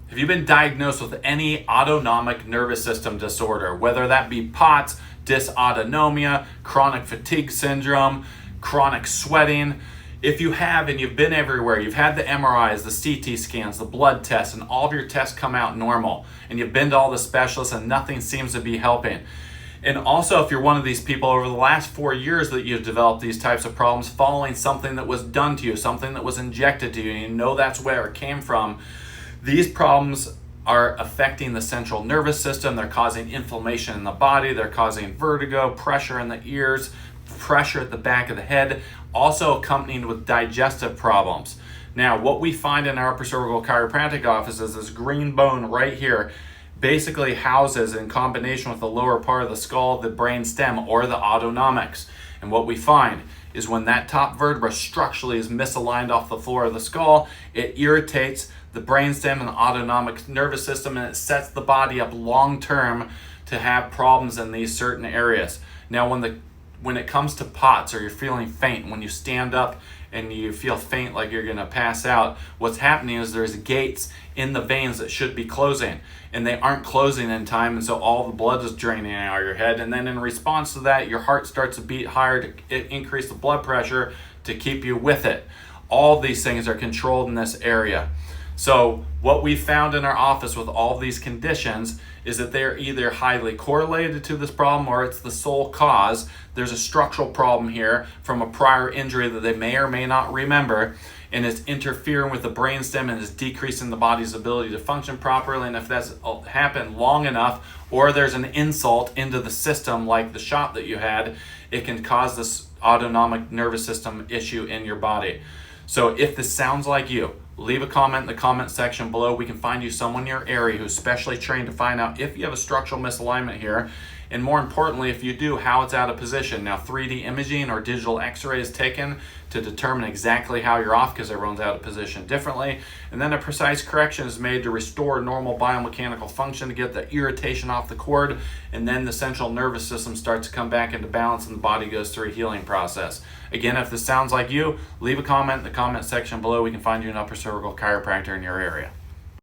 Have you been diagnosed with any autonomic nervous system disorder, whether that be POTS, dysautonomia, chronic fatigue syndrome, chronic sweating? If you have and you've been everywhere, you've had the MRIs, the CT scans, the blood tests, and all of your tests come out normal, and you've been to all the specialists and nothing seems to be helping. And also, if you're one of these people over the last 4 years that you've developed these types of problems following something that was done to you, something that was injected to you, and you know that's where it came from, these problems are affecting the central nervous system. They're causing inflammation in the body. They're causing vertigo, pressure in the ears, pressure at the back of the head, also accompanied with digestive problems. Now, what we find in our upper cervical chiropractic office is this green bone right here basically houses, in combination with the lower part of the skull, the brain stem or the autonomics. And what we find is when that top vertebra structurally is misaligned off the floor of the skull, it irritates the brainstem and the autonomic nervous system, and it sets the body up long term to have problems in these certain areas. Now, when it comes to POTS, or you're feeling faint, when you stand up and you feel faint like you're gonna pass out, what's happening is there's gates in the veins that should be closing, and they aren't closing in time, and so all the blood is draining out of your head. And then in response to that, your heart starts to beat higher to increase the blood pressure to keep you with it. All these things are controlled in this area. So what we found in our office with all these conditions is that they're either highly correlated to this problem or it's the sole cause. There's a structural problem here from a prior injury that they may or may not remember, and it's interfering with the brainstem and is decreasing the body's ability to function properly. And if that's happened long enough, or there's an insult into the system like the shot that you had, it can cause this autonomic nervous system issue in your body. So if this sounds like you, leave a comment in the comment section below. We can find you someone in your area who's specially trained to find out if you have a structural misalignment here, and more importantly, if you do, how it's out of position. Now, 3D imaging or digital x-ray is taken to determine exactly how you're off, because everyone's out of position differently. And then a precise correction is made to restore normal biomechanical function, to get the irritation off the cord, and then the central nervous system starts to come back into balance and the body goes through a healing process. Again, if this sounds like you, leave a comment in the comment section below. We can find you an upper cervical chiropractor in your area.